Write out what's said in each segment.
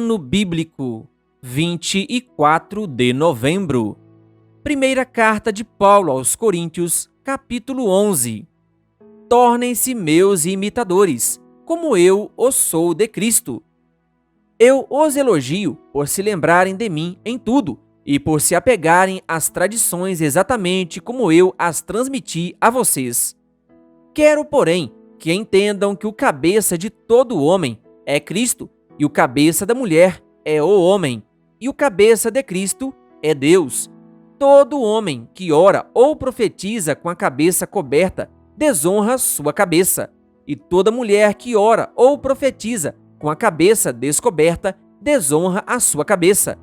Ano Bíblico, 24 de novembro. Primeira carta de Paulo aos Coríntios, capítulo 11. Tornem-se meus imitadores, como eu o sou de Cristo. Eu os elogio por se lembrarem de mim em tudo e por se apegarem às tradições exatamente como eu as transmiti a vocês. Quero, porém, que entendam que o cabeça de todo homem é Cristo, e o cabeça da mulher é o homem, e o cabeça de Cristo é Deus. Todo homem que ora ou profetiza com a cabeça coberta desonra sua cabeça, e toda mulher que ora ou profetiza com a cabeça descoberta desonra a sua cabeça,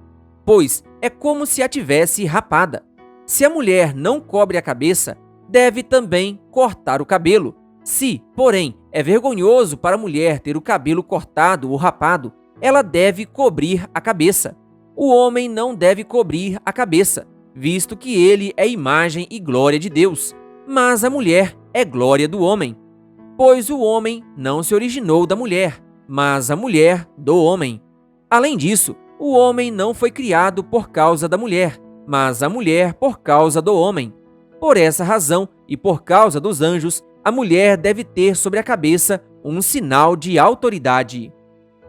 pois é como se a tivesse rapada. Se a mulher não cobre a cabeça, deve também cortar o cabelo. Se, porém, é vergonhoso para a mulher ter o cabelo cortado ou rapado, ela deve cobrir a cabeça. O homem não deve cobrir a cabeça, visto que ele é imagem e glória de Deus, mas a mulher é glória do homem. Pois o homem não se originou da mulher, mas a mulher do homem. Além disso, o homem não foi criado por causa da mulher, mas a mulher por causa do homem. Por essa razão e por causa dos anjos, a mulher deve ter sobre a cabeça um sinal de autoridade.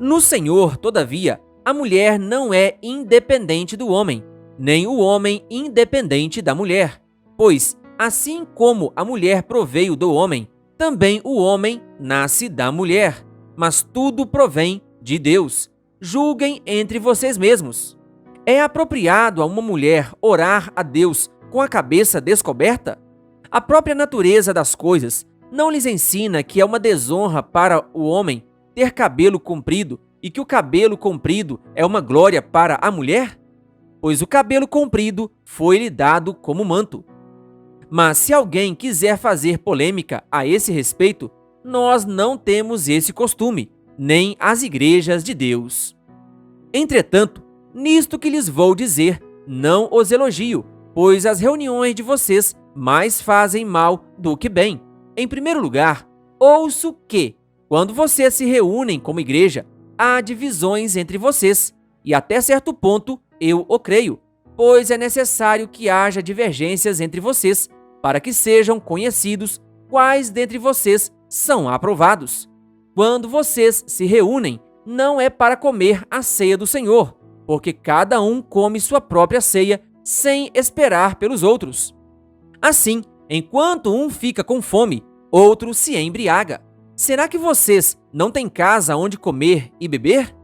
No Senhor, todavia, a mulher não é independente do homem, nem o homem independente da mulher. Pois, assim como a mulher proveio do homem, também o homem nasce da mulher. Mas tudo provém de Deus. Julguem entre vocês mesmos. É apropriado a uma mulher orar a Deus com a cabeça descoberta? A própria natureza das coisas não lhes ensina que é uma desonra para o homem ter cabelo comprido e que o cabelo comprido é uma glória para a mulher? Pois o cabelo comprido foi-lhe dado como manto. Mas se alguém quiser fazer polêmica a esse respeito, nós não temos esse costume, nem as igrejas de Deus. Entretanto, nisto que lhes vou dizer, não os elogio, pois as reuniões de vocês mais fazem mal do que bem. Em primeiro lugar, ouço que, quando vocês se reúnem como igreja, há divisões entre vocês, e até certo ponto eu o creio, pois é necessário que haja divergências entre vocês, para que sejam conhecidos quais dentre vocês são aprovados. Quando vocês se reúnem, não é para comer a ceia do Senhor, porque cada um come sua própria ceia sem esperar pelos outros. Assim, enquanto um fica com fome, outro se embriaga. Será que vocês não têm casa onde comer e beber?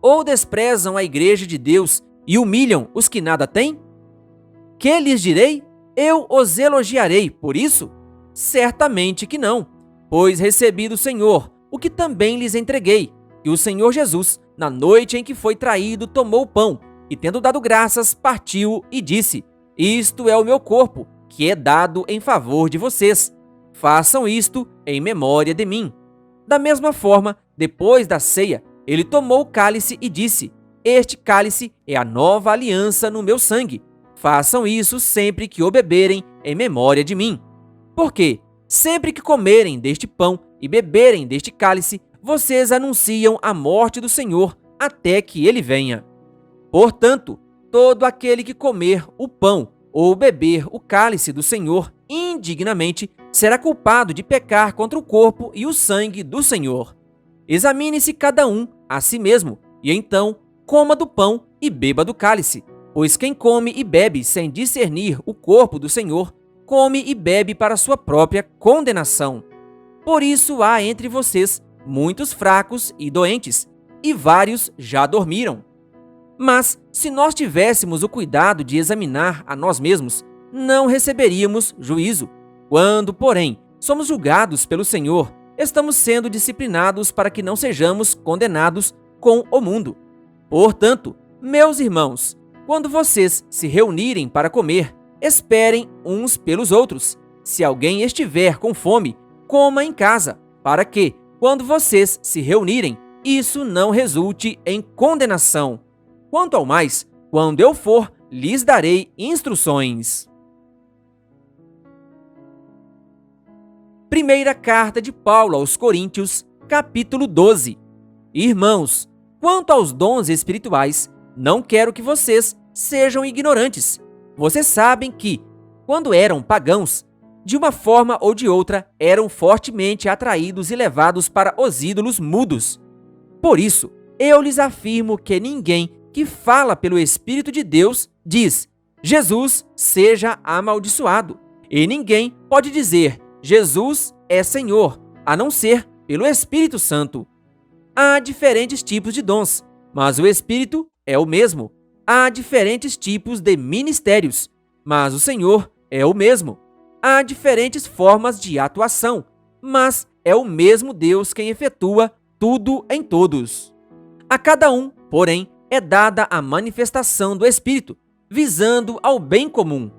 Ou desprezam a igreja de Deus e humilham os que nada têm? Que lhes direi? Eu os elogiarei por isso? Certamente que não, pois recebi do Senhor o que também lhes entreguei, que o Senhor Jesus, na noite em que foi traído, tomou o pão e, tendo dado graças, partiu e disse: Isto é o meu corpo, que é dado em favor de vocês. Façam isto em memória de mim. Da mesma forma, depois da ceia, ele tomou o cálice e disse: Este cálice é a nova aliança no meu sangue. Façam isso sempre que o beberem em memória de mim. Porque, sempre que comerem deste pão e beberem deste cálice, vocês anunciam a morte do Senhor até que ele venha. Portanto, todo aquele que comer o pão ou beber o cálice do Senhor indignamente será culpado de pecar contra o corpo e o sangue do Senhor. Examine-se cada um a si mesmo, e então coma do pão e beba do cálice. Pois quem come e bebe sem discernir o corpo do Senhor, come e bebe para sua própria condenação. Por isso há entre vocês muitos fracos e doentes, e vários já dormiram. Mas, se nós tivéssemos o cuidado de examinar a nós mesmos, não receberíamos juízo. Quando, porém, somos julgados pelo Senhor, estamos sendo disciplinados para que não sejamos condenados com o mundo. Portanto, meus irmãos, quando vocês se reunirem para comer, esperem uns pelos outros. Se alguém estiver com fome, coma em casa, para que, quando vocês se reunirem, isso não resulte em condenação. Quanto ao mais, quando eu for, lhes darei instruções. Primeira carta de Paulo aos Coríntios, capítulo 12. Irmãos, Quanto aos dons espirituais, não quero que vocês sejam ignorantes. Vocês sabem que, quando eram pagãos, de uma forma ou de outra, eram fortemente atraídos e levados para os ídolos mudos. Por isso, eu lhes afirmo que ninguém que fala pelo Espírito de Deus diz: Jesus seja amaldiçoado. E ninguém pode dizer: Jesus é Senhor, a não ser pelo Espírito Santo. Há diferentes tipos de dons, mas o Espírito é o mesmo. Há diferentes tipos de ministérios, mas o Senhor é o mesmo. Há diferentes formas de atuação, mas é o mesmo Deus quem efetua tudo em todos. A cada um, porém, é dada a manifestação do Espírito, visando ao bem comum.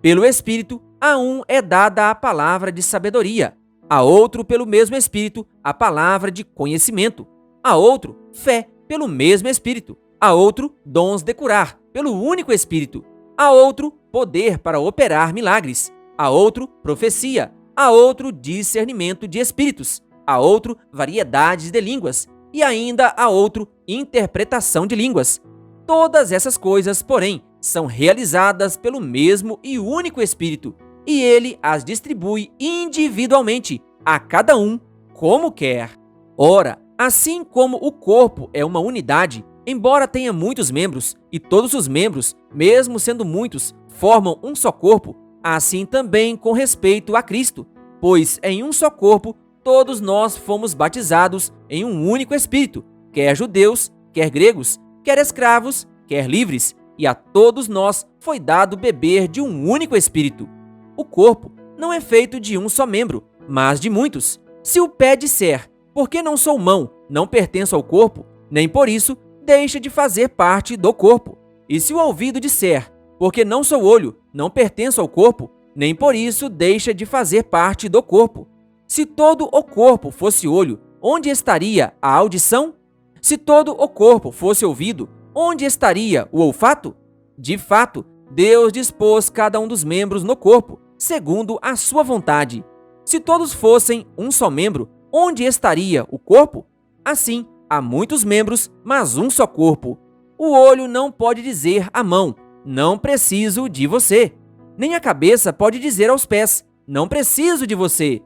Pelo Espírito, a um é dada a palavra de sabedoria, a outro, pelo mesmo Espírito, a palavra de conhecimento, a outro, fé, pelo mesmo Espírito, a outro, dons de curar, pelo único Espírito, a outro, poder para operar milagres, a outro, profecia, a outro, discernimento de espíritos, a outro, variedades de línguas, e ainda a outro, interpretação de línguas. Todas essas coisas, porém, são realizadas pelo mesmo e único Espírito, e ele as distribui individualmente, a cada um, como quer. Ora, assim como o corpo é uma unidade, embora tenha muitos membros, e todos os membros, mesmo sendo muitos, formam um só corpo, assim também com respeito a Cristo, pois em um só corpo todos nós fomos batizados em um único Espírito, quer judeus, quer gregos, quer escravos, quer livres, e a todos nós foi dado beber de um único Espírito. O corpo não é feito de um só membro, mas de muitos. Se o pé disser: porque não sou mão, não pertenço ao corpo, nem por isso deixa de fazer parte do corpo. E se o ouvido disser: porque não sou olho, não pertenço ao corpo, nem por isso deixa de fazer parte do corpo. Se todo o corpo fosse olho, onde estaria a audição? Se todo o corpo fosse ouvido, onde estaria o olfato? De fato, Deus dispôs cada um dos membros no corpo, segundo a sua vontade. Se todos fossem um só membro, onde estaria o corpo? Assim, há muitos membros, mas um só corpo. O olho não pode dizer à mão: não preciso de você. Nem a cabeça pode dizer aos pés: não preciso de você.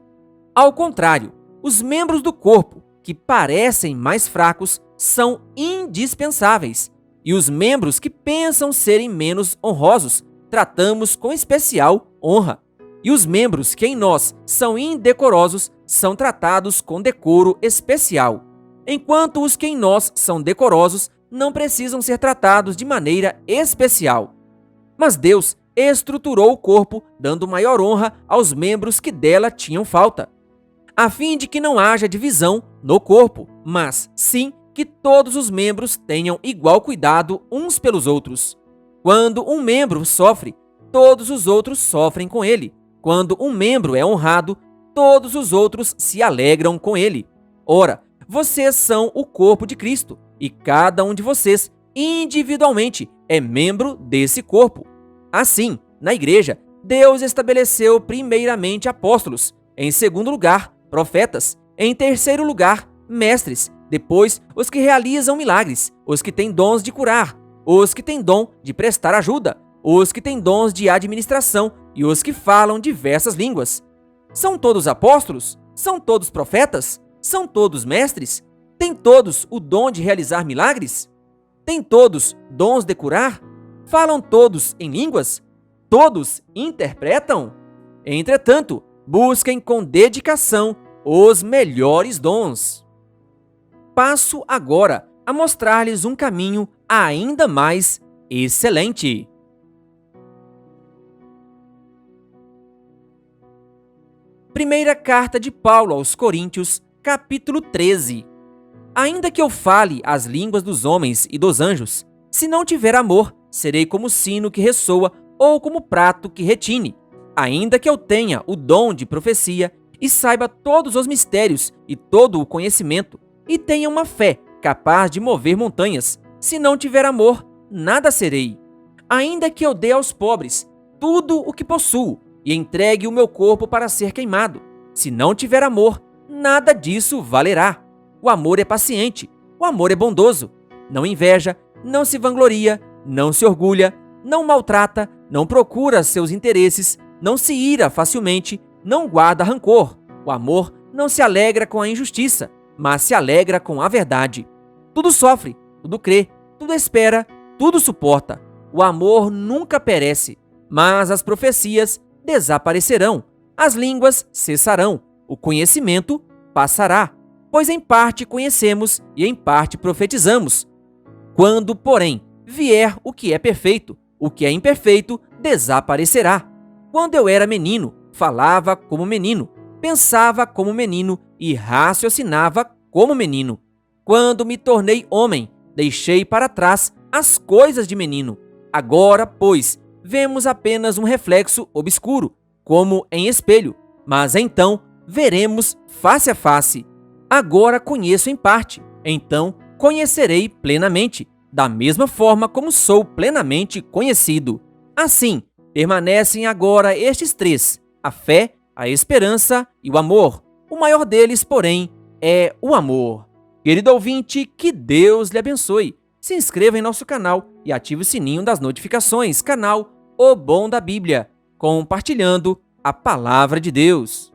Ao contrário, os membros do corpo, que parecem mais fracos, são indispensáveis. E os membros que pensam serem menos honrosos, tratamos com especial honra. E os membros que em nós são indecorosos, são tratados com decoro especial. Enquanto os que em nós são decorosos, não precisam ser tratados de maneira especial. Mas Deus estruturou o corpo, dando maior honra aos membros que dela tinham falta, a fim de que não haja divisão no corpo, mas sim que todos os membros tenham igual cuidado uns pelos outros. Quando um membro sofre, todos os outros sofrem com ele. Quando um membro é honrado, todos os outros se alegram com ele. Ora, vocês são o corpo de Cristo, e cada um de vocês, individualmente, é membro desse corpo. Assim, na igreja, Deus estabeleceu primeiramente apóstolos, em segundo lugar, profetas, em terceiro lugar, mestres, depois os que realizam milagres, os que têm dons de curar, os que têm dom de prestar ajuda, os que têm dons de administração e os que falam diversas línguas. São todos apóstolos? São todos profetas? São todos mestres? Têm todos o dom de realizar milagres? Têm todos dons de curar? Falam todos em línguas? Todos interpretam? Entretanto, busquem com dedicação os melhores dons. Passo agora a mostrar-lhes um caminho ainda mais excelente. Primeira carta de Paulo aos Coríntios, capítulo 13. Ainda que eu fale as línguas dos homens e dos anjos, se não tiver amor, serei como sino que ressoa ou como prato que retine. Ainda que eu tenha o dom de profecia e saiba todos os mistérios e todo o conhecimento, e tenha uma fé capaz de mover montanhas, se não tiver amor, nada serei. Ainda que eu dê aos pobres tudo o que possuo e entregue o meu corpo para ser queimado, se não tiver amor, nada disso valerá. O amor é paciente, o amor é bondoso, não inveja, não se vangloria, não se orgulha, não maltrata, não procura seus interesses, não se ira facilmente, não guarda rancor. O amor não se alegra com a injustiça, mas se alegra com a verdade. Tudo sofre, tudo crê, tudo espera, tudo suporta. O amor nunca perece, mas as profecias desaparecerão, as línguas cessarão, o conhecimento passará, pois em parte conhecemos e em parte profetizamos. Quando, porém, vier o que é perfeito, o que é imperfeito desaparecerá. Quando eu era menino, falava como menino, pensava como menino e raciocinava como menino. Quando me tornei homem, deixei para trás as coisas de menino. Agora, pois, vemos apenas um reflexo obscuro, como em espelho, mas então veremos face a face. Agora conheço em parte, então conhecerei plenamente, da mesma forma como sou plenamente conhecido. Assim, permanecem agora estes três: a fé, a esperança e o amor. O maior deles, porém, é o amor. Querido ouvinte, que Deus lhe abençoe. Se inscreva em nosso canal e ative o sininho das notificações. Canal O Bom da Bíblia, compartilhando a Palavra de Deus.